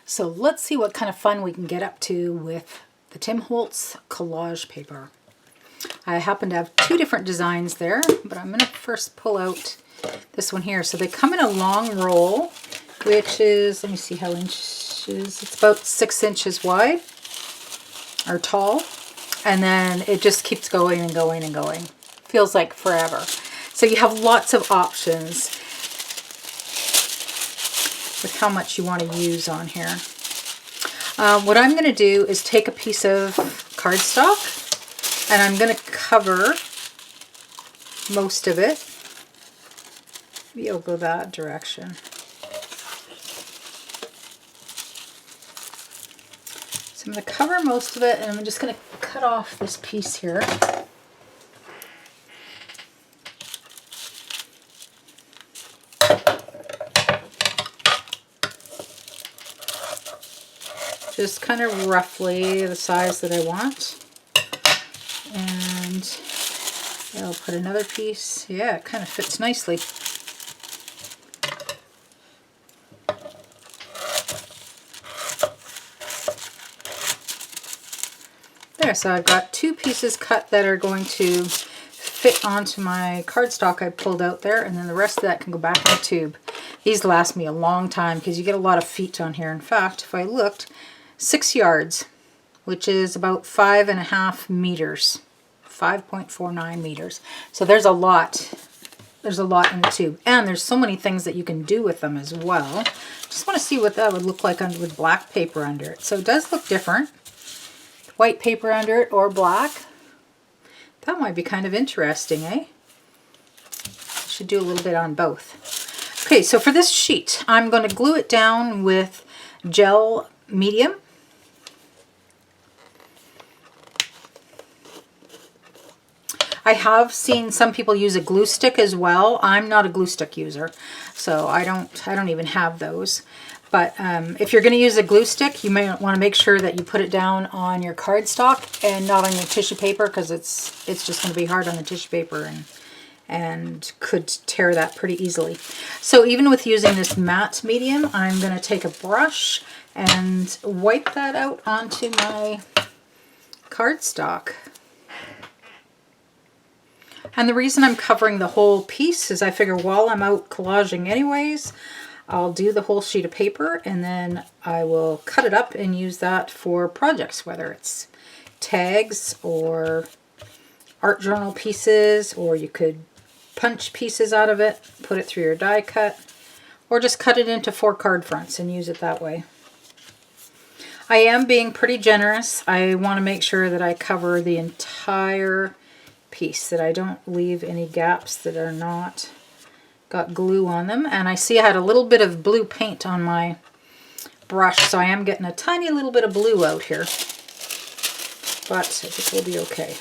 So let's see what kind of fun we can get up to with the Tim Holtz Collage Paper. I happen to have two different designs there, but I'm going to first pull out this one here. So they come in a long roll, which is, let me see how inches, it's about 6 inches wide, or tall, and then it just keeps going and going and going. Feels like forever. So you have lots of options with how much you want to use on here. What I'm going to do is take a piece of cardstock and I'm going to cover most of it. Maybe I'll go that direction. So I'm going to cover most of it and I'm just going to cut off this piece here. Just kind of roughly the size that I want. And I'll put another piece. Yeah, it kind of fits nicely. There, so I've got two pieces cut that are going to fit onto my cardstock I pulled out there, and then the rest of that can go back in the tube. These last me a long time because you get a lot of feet on here. In fact, if I looked, 6 yards, which is about 5.5 meters, 5.49 meters. So there's a lot. There's a lot in the tube, and there's so many things that you can do with them as well. Just want to see what that would look like with black paper under it. So it does look different. White paper under it or black. That might be kind of interesting, eh? Should do a little bit on both. Okay, so for this sheet, I'm going to glue it down with gel medium. I have seen some people use a glue stick as well. I'm not a glue stick user, so I don't even have those. But if you're going to use a glue stick, you may want to make sure that you put it down on your cardstock and not on your tissue paper, because it's just going to be hard on the tissue paper and could tear that pretty easily. So even with using this matte medium, I'm going to take a brush and wipe that out onto my cardstock. And the reason I'm covering the whole piece is I figure while I'm out collaging anyways, I'll do the whole sheet of paper and then I will cut it up and use that for projects, whether it's tags or art journal pieces, or you could punch pieces out of it, put it through your die cut, or just cut it into 4 card fronts and use it that way. I am being pretty generous. I want to make sure that I cover the entire piece, that I don't leave any gaps that are not got glue on them. And I see I had a little bit of blue paint on my brush, so I am getting a tiny little bit of blue out here, but I think we'll be okay.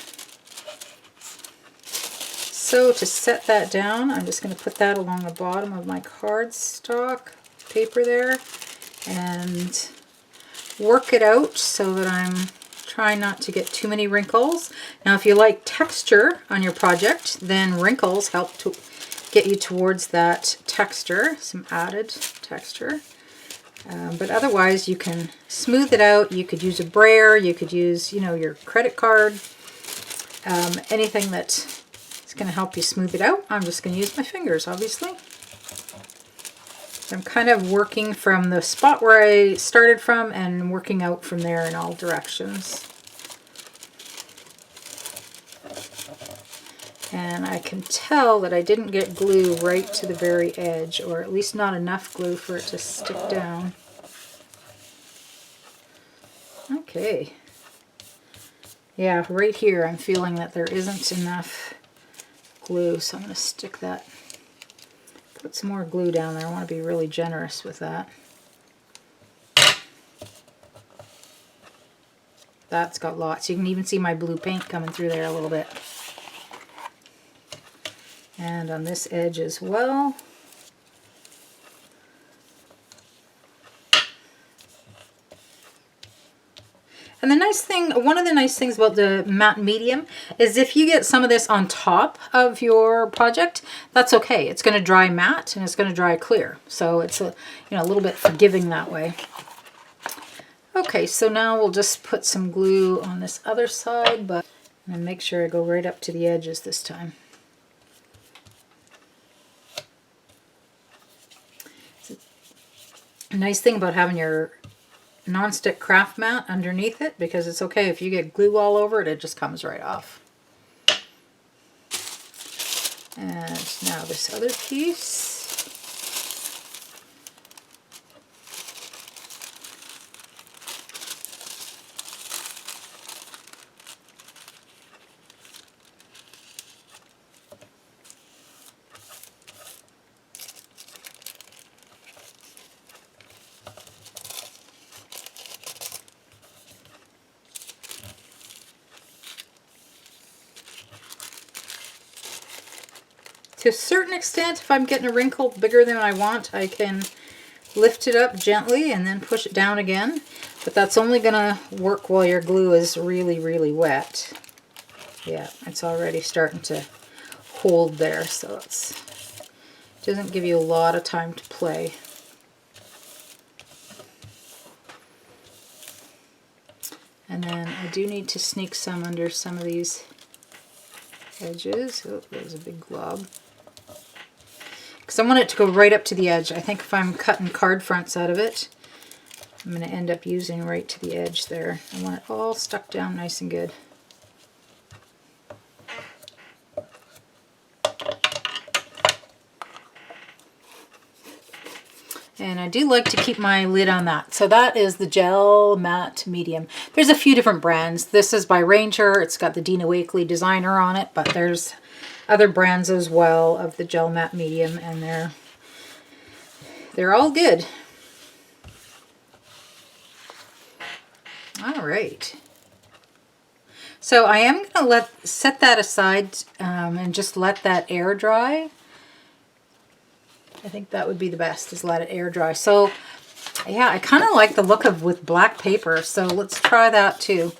So to set that down, I'm just going to put that along the bottom of my cardstock paper there and work it out so that I'm trying not to get too many wrinkles. Now if you like texture on your project, then wrinkles help to get you towards that texture, some added texture. But otherwise you can smooth it out. You could use a brayer, you could use, you know, your credit card, anything that is going to help you smooth it out. I'm just going to use my fingers, obviously. I'm kind of working from the spot where I started from and working out from there in all directions. And I can tell that I didn't get glue right to the very edge, or at least not enough glue for it to stick down. Okay. Yeah, right here I'm feeling that there isn't enough glue, so I'm going to stick that. Put some more glue down there. I want to be really generous with that. That's got lots. You can even see my blue paint coming through there a little bit. And on this edge as well. And the nice thing, one of the nice things about the matte medium is if you get some of this on top of your project, that's okay. It's going to dry matte and it's going to dry clear. So it's a little bit forgiving that way. Okay, so now we'll just put some glue on this other side, but and make sure I go right up to the edges this time. A nice thing about having your non-stick craft mat underneath it, because it's okay if you get glue all over it, it just comes right off. And now this other piece. To a certain extent, if I'm getting a wrinkle bigger than I want, I can lift it up gently and then push it down again. But that's only going to work while your glue is really, really wet. Yeah, it's already starting to hold there, so it doesn't give you a lot of time to play. And then I do need to sneak some under some of these edges. Oh, there's a big glob. Because I want it to go right up to the edge. I think if I'm cutting card fronts out of it, I'm going to end up using right to the edge there. I want it all stuck down nice and good. And I do like to keep my lid on that. So that is the Gel Matte Medium. There's a few different brands. This is by Ranger. It's got the Dina Wakley designer on it, but there's other brands as well of the Gel Matte Medium, and they're all good. All right. So I am going to set that aside and just let that air dry. I think that would be the best, is let it air dry. So yeah, I kind of like the look of with black paper, so let's try that too.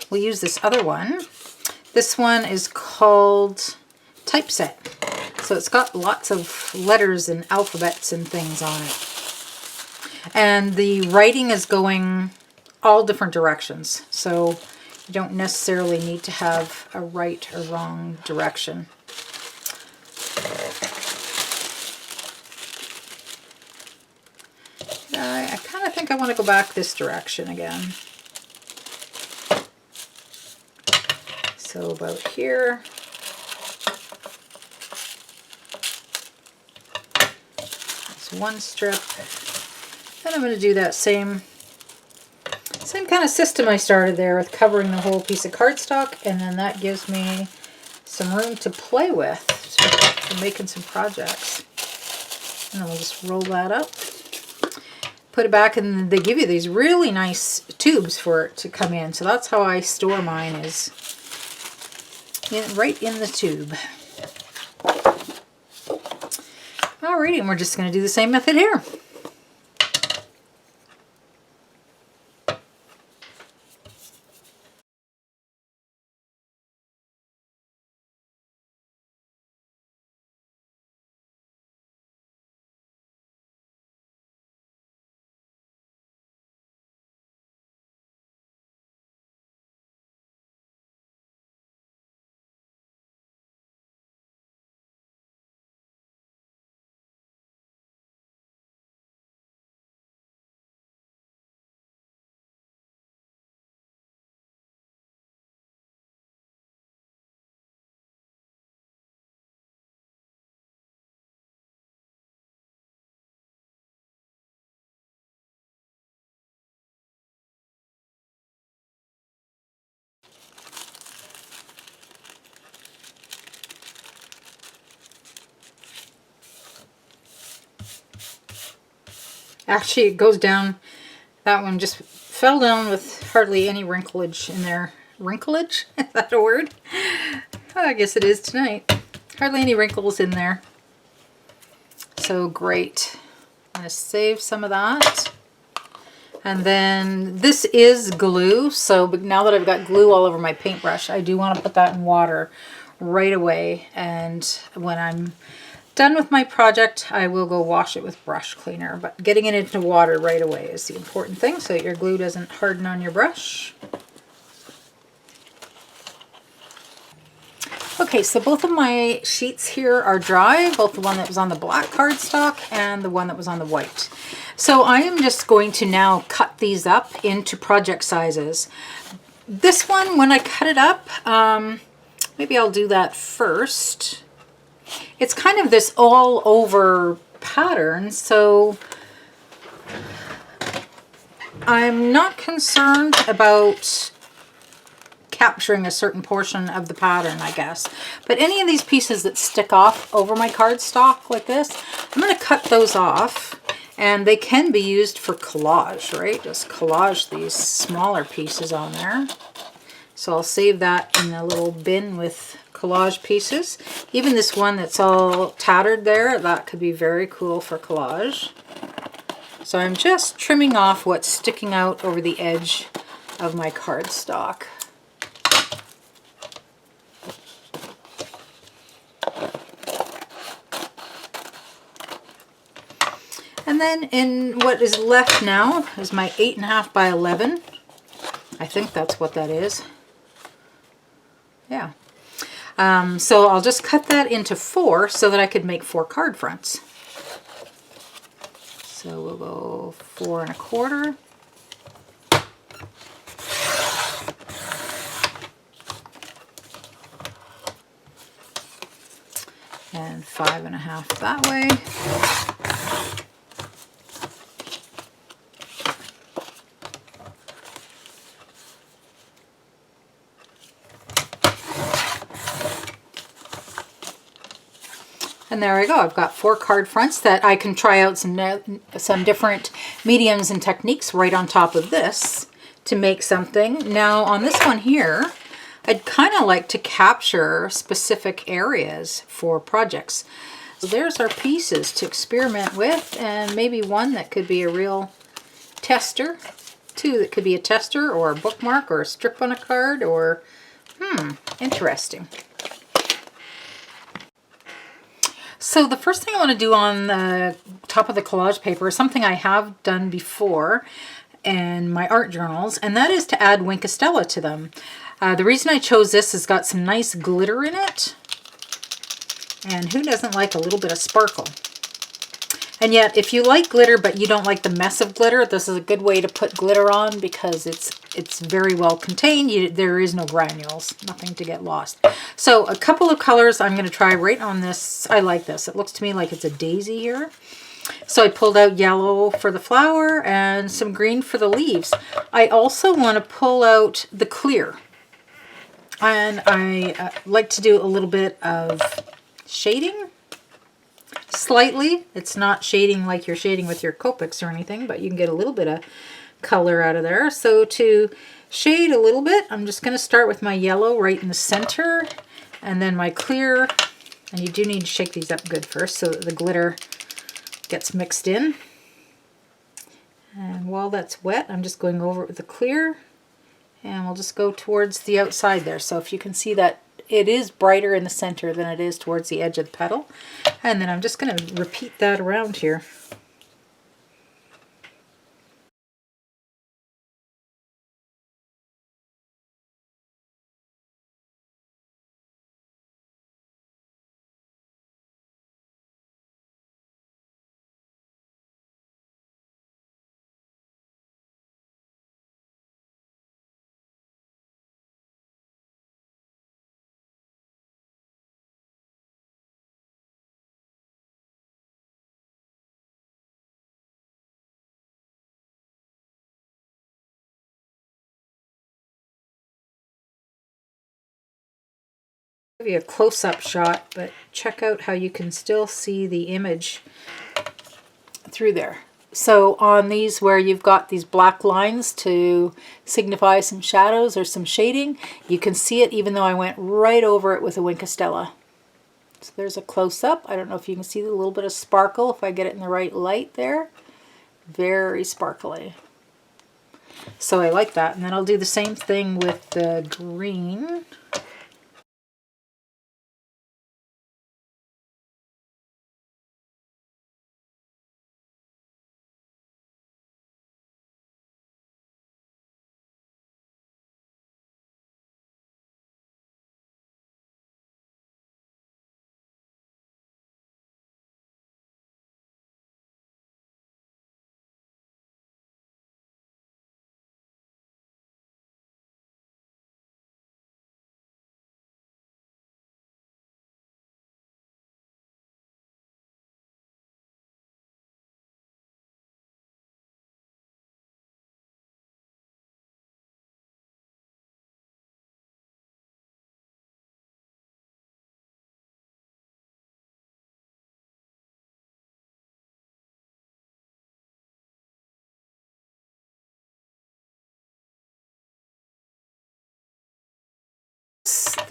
We'll use this other one. This one is called Typeset. So it's got lots of letters and alphabets and things on it. And the writing is going all different directions. So you don't necessarily need to have a right or wrong direction. I kind of think I want to go back this direction again. So about here. That's one strip. Then I'm going to do that same kind of system I started there with covering the whole piece of cardstock, and then that gives me some room to play with for making some projects. And then we'll just roll that up, put it back, and they give you these really nice tubes for it to come in. So that's how I store mine, is right in the tube. Alrighty, and we're just going to do the same method here. Actually, it goes down. That one just fell down with hardly any wrinklage in there. Wrinklage? Is that a word? Oh, I guess it is tonight. Hardly any wrinkles in there. So great. I'm going to save some of that. And then this is glue. So now that I've got glue all over my paintbrush, I do want to put that in water right away. And when I'm done with my project, I will go wash it with brush cleaner, but getting it into water right away is the important thing so that your glue doesn't harden on your brush. Okay, so both of my sheets here are dry, both the one that was on the black cardstock and the one that was on the white. So I am just going to now cut these up into project sizes. This one, when I cut it up, maybe I'll do that first. It's kind of this all over pattern, so I'm not concerned about capturing a certain portion of the pattern, I guess. But any of these pieces that stick off over my cardstock like this, I'm going to cut those off, and they can be used for collage, right? Just collage these smaller pieces on there. So I'll save that in a little bin with collage pieces. Even this one that's all tattered there, that could be very cool for collage. So I'm just trimming off what's sticking out over the edge of my cardstock. And then in what is left now is my 8.5 by 11. I think that's what that is. Yeah. So I'll just cut that into 4 so that I could make 4 card fronts. So we'll go 4 1/4. And 5 1/2 that way. And there I go. I've got 4 card fronts that I can try out some different mediums and techniques right on top of this to make something. Now on this one here, I'd kind of like to capture specific areas for projects. So there's our pieces to experiment with, and maybe one that could be a real tester, 2 that could be a tester or a bookmark or a strip on a card, or interesting. So the first thing I want to do on the top of the collage paper is something I have done before in my art journals, and that is to add Wink of Stella to them. The reason I chose this is got some nice glitter in it, and who doesn't like a little bit of sparkle? And yet, if you like glitter but you don't like the mess of glitter, this is a good way to put glitter on because it's very well contained. There is no granules, nothing to get lost. So a couple of colors I'm going to try right on this. I like this. It looks to me like it's a daisy here. So I pulled out yellow for the flower and some green for the leaves. I also want to pull out the clear. And I like to do a little bit of shading. Slightly. It's not shading like you're shading with your Copics or anything, but you can get a little bit of color out of there. So to shade a little bit, I'm just going to start with my yellow right in the center, and then my clear, and you do need to shake these up good first so that the glitter gets mixed in. And while that's wet, I'm just going over it with the clear, and we'll just go towards the outside there. So if you can see that it is brighter in the center than it is towards the edge of the petal. And then I'm just going to repeat that around here. Give you a close-up shot, but check out how you can still see the image through there. So on these where you've got these black lines to signify some shadows or some shading, you can see it even though I went right over it with a Wink of Stella. So there's a close-up. I don't know if you can see a little bit of sparkle if I get it in the right light there. Very sparkly. So I like that. And then I'll do the same thing with the green.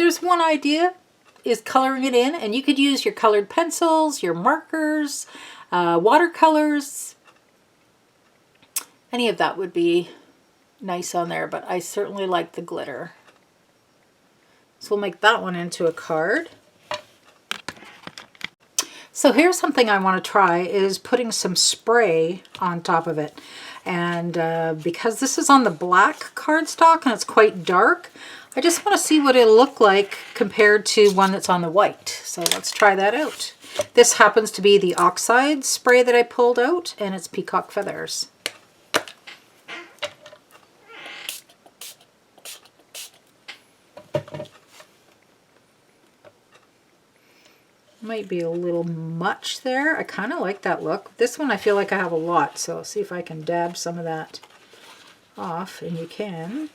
there's one idea, is coloring it in, and you could use your colored pencils, your markers, watercolors. Any of that would be nice on there, but I certainly like the glitter. So we'll make that one into a card. So here's something I want to try, is putting some spray on top of it. And because this is on the black cardstock and it's quite dark, I just want to see what it'll look like compared to one that's on the white. So let's try that out. This happens to be the oxide spray that I pulled out, and it's peacock feathers. Might be a little much there. I kind of like that look. This one I feel like I have a lot, so I'll see if I can dab some of that off, and you can.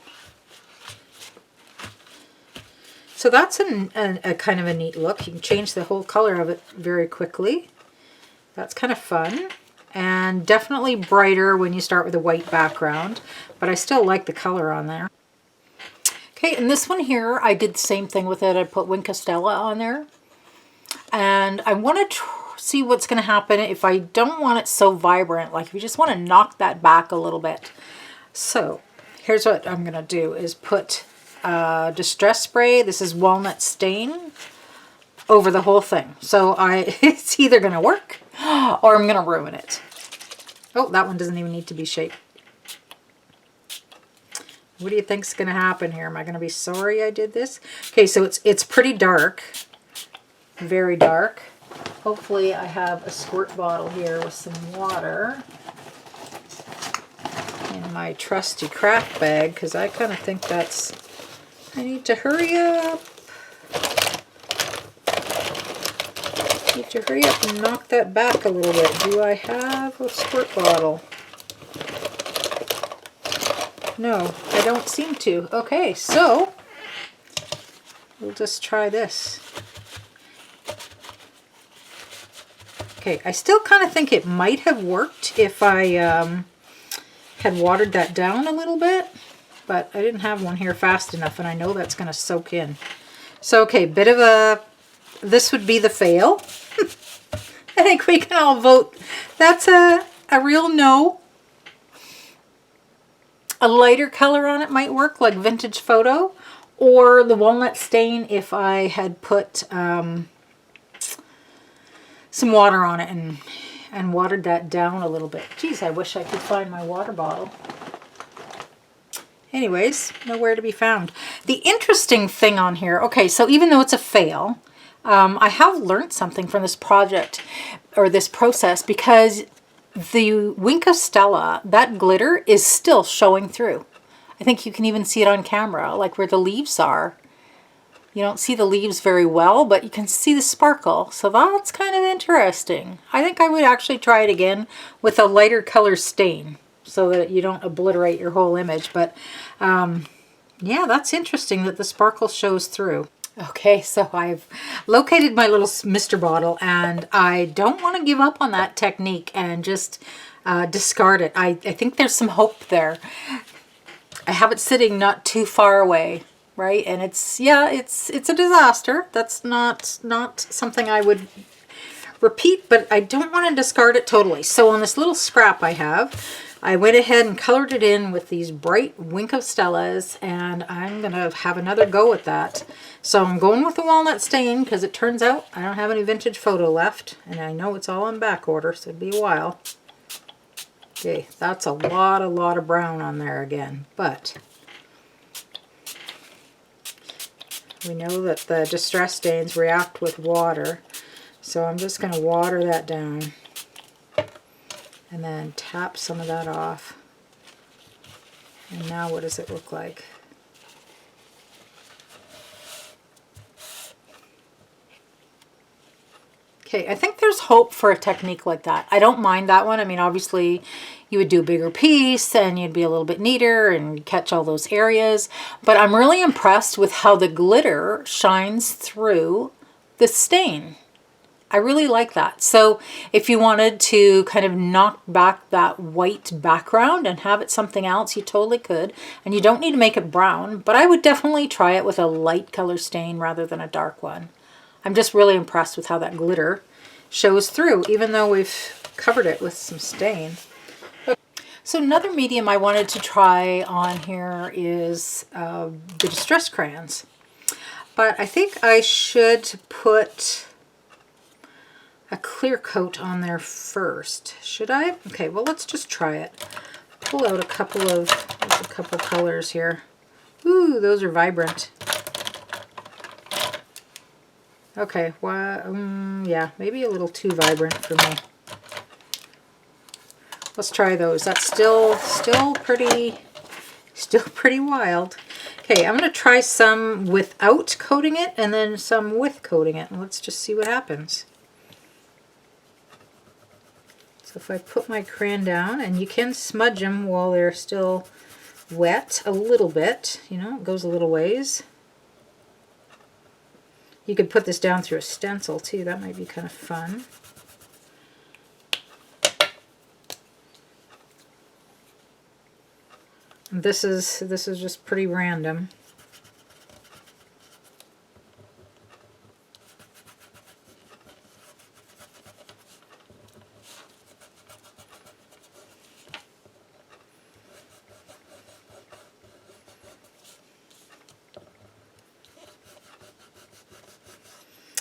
So that's a kind of a neat look. You can change the whole color of it very quickly. That's kind of fun, and definitely brighter when you start with a white background, but I still like the color on there. Okay, and this one here, I did the same thing with it. I put Stella on there, and I want to see what's going to happen if I don't want it so vibrant, like if you just want to knock that back a little bit. So here's what I'm going to do, is put distress spray, this is walnut stain, over the whole thing. So it's either going to work or I'm going to ruin it. Oh, that one doesn't even need to be shaped. What do you think's going to happen here? Am I going to be sorry I did this? Okay, so it's pretty dark, very dark. Hopefully I have a squirt bottle here with some water in my trusty craft bag, because I kind of think that's, I need to hurry up. Need to hurry up and knock that back a little bit. Do I have a squirt bottle? No, I don't seem to. Okay, so we'll just try this. Okay, I still kind of think it might have worked if I had watered that down a little bit, but I didn't have one here fast enough, and I know that's going to soak in. So, okay, bit of a, this would be the fail. I think we can all vote. That's a real no. A lighter color on it might work, like Vintage Photo, or the walnut stain if I had put some water on it and watered that down a little bit. Geez, I wish I could find my water bottle. Anyways, nowhere to be found. The interesting thing on here, okay, so even though it's a fail, I have learned something from this project, or this process, because the Stella, that glitter is still showing through. I think you can even see it on camera, like where the leaves are. You don't see the leaves very well, but you can see the sparkle. So that's kind of interesting. I think I would actually try it again with a lighter color stain so that you don't obliterate your whole image. But yeah, that's interesting that the sparkle shows through. Okay, so I've located my little Mr. bottle, and I don't want to give up on that technique and just discard it. I think there's some hope there. I have it sitting not too far away, right? And it's, yeah, it's a disaster. That's not something I would repeat, but I don't want to discard it totally. So on this little scrap I have, I went ahead and colored it in with these bright Stellas, and I'm going to have another go at that. So I'm going with the walnut stain because it turns out I don't have any Vintage Photo left, and I know it's all in back order, so it'll be a while. Okay, that's a lot of brown on there again, but we know that the distress stains react with water, so I'm just going to water that down and then tap some of that off. And now what does it look like? Okay, I think there's hope for a technique like that. I don't mind that one. I mean, obviously you would do a bigger piece and you'd be a little bit neater and catch all those areas. But I'm really impressed with how the glitter shines through the stain. I really like that. So if you wanted to kind of knock back that white background and have it something else, you totally could. And you don't need to make it brown, but I would definitely try it with a light color stain rather than a dark one. I'm just really impressed with how that glitter shows through, even though we've covered it with some stain. So another medium I wanted to try on here is the Distress crayons. But I think I should put a clear coat on there first. Should I? Okay, well, let's just try it. Pull out a couple colors here. Ooh, those are vibrant. Okay, well, yeah, maybe a little too vibrant for me. Let's try those. That's still pretty wild. Okay, I'm going to try some without coating it and then some with coating it. And let's just see what happens. So if I put my crayon down, and you can smudge them while they're still wet a little bit, you know, it goes a little ways. You could put this down through a stencil too, that might be kind of fun. This is just pretty random.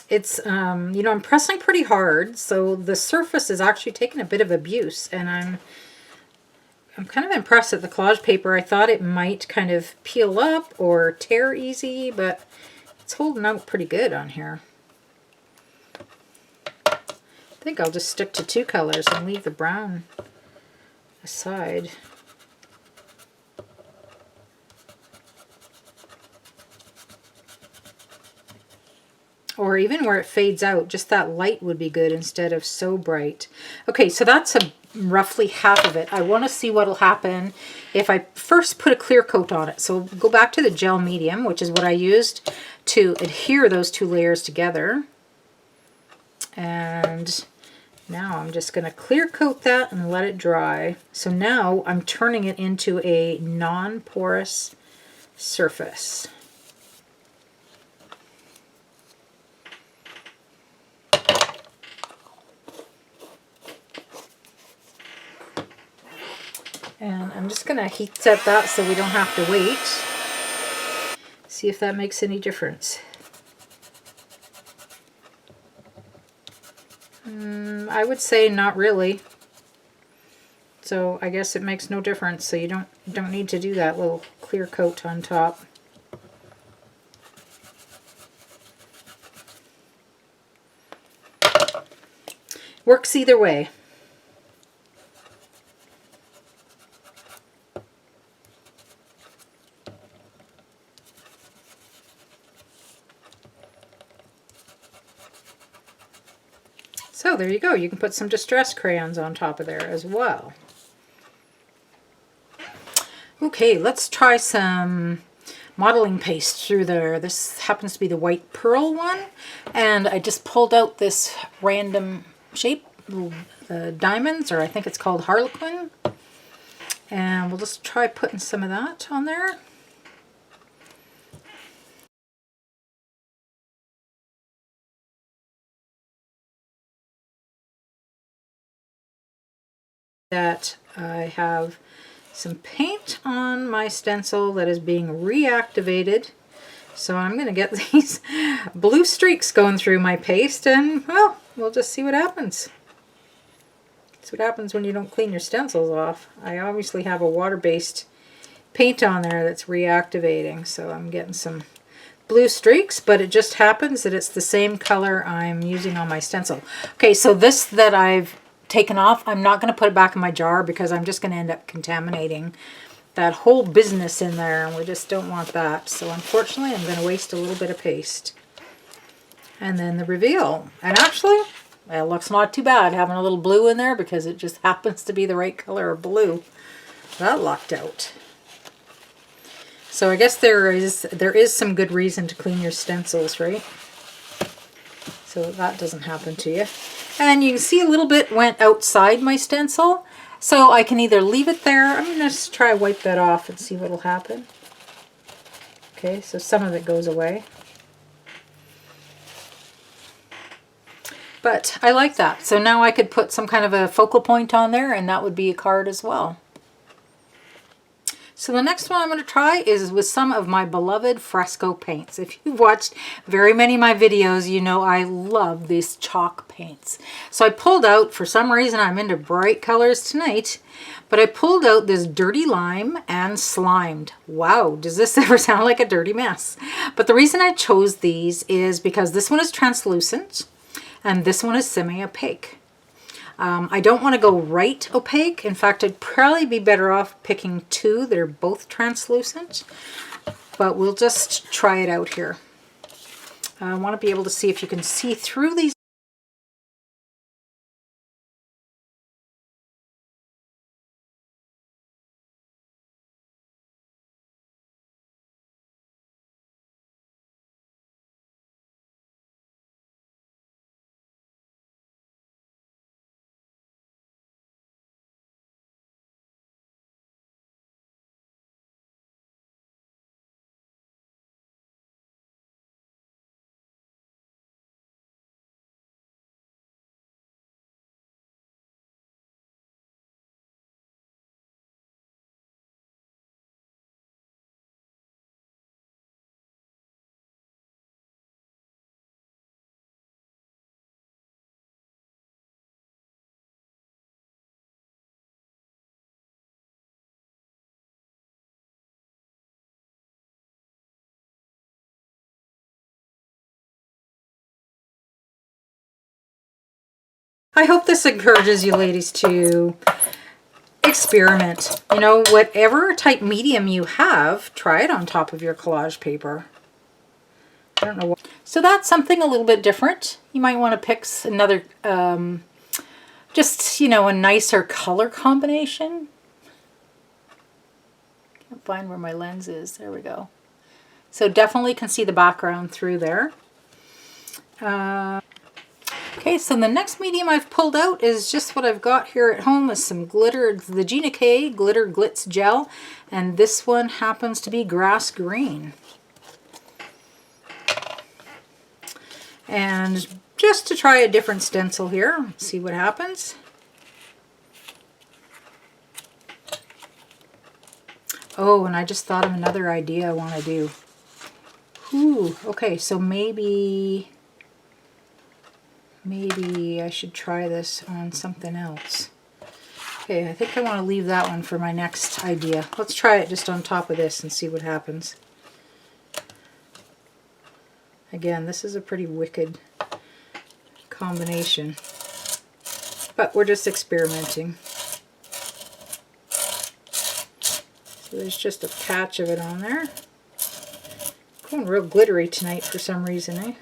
It's, you know, I'm pressing pretty hard, so the surface is actually taking a bit of abuse, and I'm kind of impressed at the collage paper. I thought it might kind of peel up or tear easy, but it's holding out pretty good on here. I think I'll just stick to 2 colors and leave the brown aside. Or even where it fades out, just that light would be good instead of so bright. Okay, so that's roughly half of it. I want to see what'll happen if I first put a clear coat on it. So go back to the gel medium, which is what I used to adhere those 2 layers together. And now I'm just going to clear coat that and let it dry. So now I'm turning it into a non-porous surface. And I'm just going to heat set that so we don't have to wait. See if that makes any difference. I would say not really. So I guess it makes no difference. So you don't need to do that little clear coat on top. Works either way. So there you go. You can put some distress crayons on top of there as well. Okay, let's try some modeling paste through there. This happens to be the white pearl one, and I just pulled out this random shape, diamonds, or I think it's called harlequin, and we'll just try putting some of that on there. That I have some paint on my stencil that is being reactivated. So I'm going to get these blue streaks going through my paste, and well, we'll just see what happens. That's what happens when you don't clean your stencils off. I obviously have a water-based paint on there that's reactivating, so I'm getting some blue streaks, but it just happens that it's the same color I'm using on my stencil. Okay, so this that I've taken off, I'm not going to put it back in my jar because I'm just going to end up contaminating that whole business in there, and we just don't want that. So unfortunately I'm going to waste a little bit of paste. And then the reveal, and actually it looks not too bad having a little blue in there because it just happens to be the right color of blue. That lucked out. So I guess there is some good reason to clean your stencils, right? so that doesn't happen to you. And you can see a little bit went outside my stencil, so I can either leave it there. I'm going to just try wipe that off and see what will happen. Okay, so some of it goes away. But I like that. So now I could put some kind of a focal point on there, and that would be a card as well. So the next one I'm going to try is with some of my beloved Fresco paints. If you've watched very many of my videos, you know I love these chalk paints. So I pulled out, for some reason I'm into bright colors tonight, but I pulled out this Dirty Lime and Slimed. Wow, does this ever sound like a dirty mess? But the reason I chose these is because this one is translucent and this one is semi-opaque. I don't want to go right opaque. In fact, I'd probably be better off picking two that are both translucent, but we'll just try it out here. I want to be able to see if you can see through these. I hope this encourages you ladies to experiment. You know, whatever type medium you have, try it on top of your collage paper. I don't know what. So that's something a little bit different. You might want to pick another, just, you know, a nicer color combination. Can't find where my lens is. There we go. So definitely can see the background through there. Okay, so the next medium I've pulled out is just what I've got here at home is some glitter. It's the Gina K Glitter Glitz Gel, and this one happens to be grass green. And just to try a different stencil here, see what happens. Oh, and I just thought of another idea I want to do. Ooh, okay, so maybe I should try this on something else. Okay, I think I want to leave that one for my next idea. Let's try it just on top of this and see what happens. Again, this is a pretty wicked combination, but we're just experimenting. So there's just a patch of it on there. Going real glittery tonight for some reason, eh?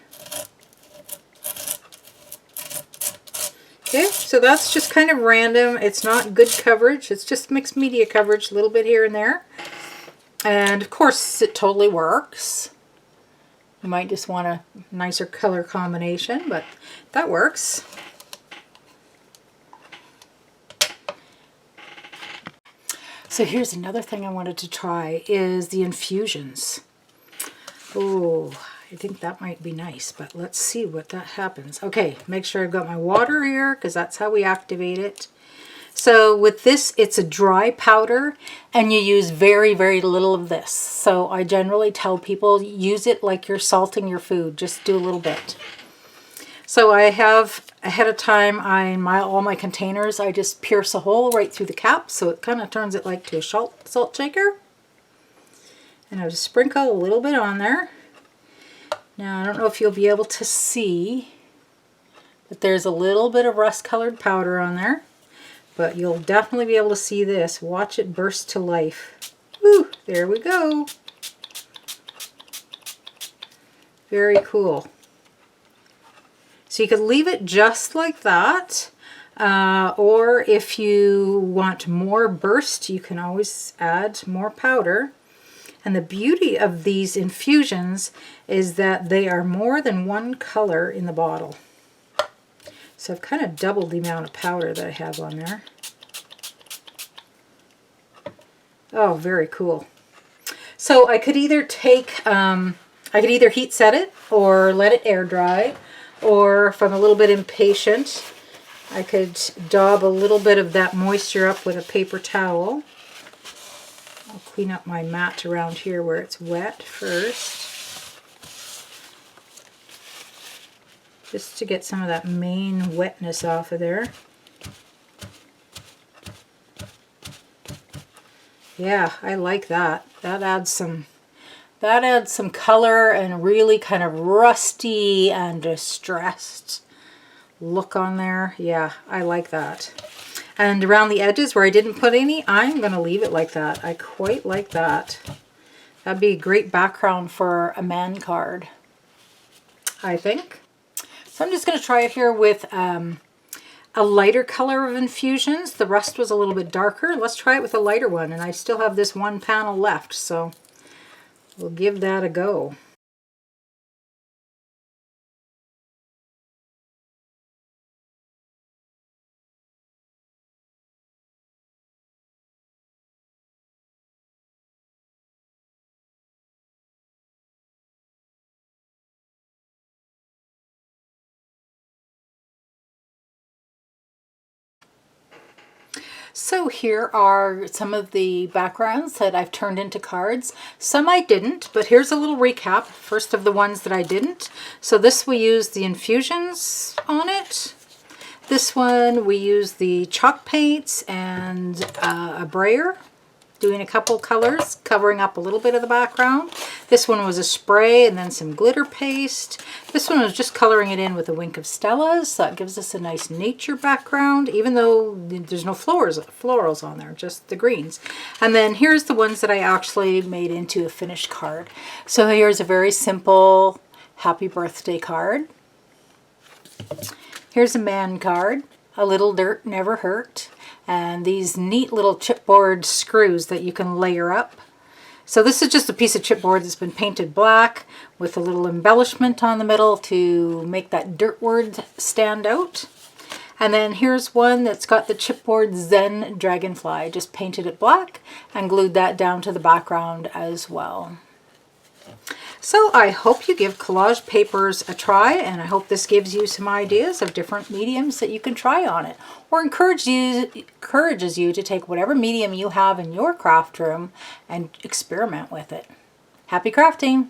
Okay, so that's just kind of random. It's not good coverage. It's just mixed media coverage, a little bit here and there. And of course, it totally works. You might just want a nicer color combination, but that works. So here's another thing I wanted to try is the Infusions. Oh, I think that might be nice, but let's see what that happens. Okay, make sure I've got my water here because that's how we activate it. So with this, it's a dry powder and you use very, very little of this. So I generally tell people use it like you're salting your food, just do a little bit. So I have ahead of time all my containers, I just pierce a hole right through the cap so it kind of turns it like to a salt shaker. And I just sprinkle a little bit on there. Now, I don't know if you'll be able to see, but there's a little bit of rust-colored powder on there. But you'll definitely be able to see this. Watch it burst to life. Woo! There we go. Very cool. So you could leave it just like that. Or if you want more burst, you can always add more powder. And the beauty of these infusions is that they are more than one color in the bottle. So I've kind of doubled the amount of powder that I have on there. Oh, very cool. So I could either take, I could either heat set it or let it air dry, or if I'm a little bit impatient, I could daub a little bit of that moisture up with a paper towel. I'll clean up my mat around here where it's wet first, just to get some of that main wetness off of there. Yeah, I like that. That adds some color and really kind of rusty and distressed look on there. Yeah, I like that. And around the edges where I didn't put any, I'm going to leave it like that. I quite like that. That'd be a great background for a man card, I think. So I'm just going to try it here with a lighter color of Infusions. The rust was a little bit darker. Let's try it with a lighter one. And I still have this one panel left, so we'll give that a go. So here are some of the backgrounds that I've turned into cards. Some I didn't, but here's a little recap. First of the ones that I didn't. So this we used the Infusions on it. This one we used the chalk paints and a brayer, doing a couple colors, covering up a little bit of the background. This one was a spray and then some glitter paste. This one was just coloring it in with a wink of Stella's. So that gives us a nice nature background, even though there's no florals on there, just the greens. And then here's the ones that I actually made into a finished card. So here's a very simple happy birthday card. Here's a man card. A little dirt never hurt. And these neat little chipboard screws that you can layer up. So this is just a piece of chipboard that's been painted black with a little embellishment on the middle to make that dirt word stand out. And then here's one that's got the chipboard Zen Dragonfly. Just painted it black and glued that down to the background as well. So I hope you give collage papers a try, and I hope this gives you some ideas of different mediums that you can try on it, or encourages you to take whatever medium you have in your craft room and experiment with it. Happy crafting!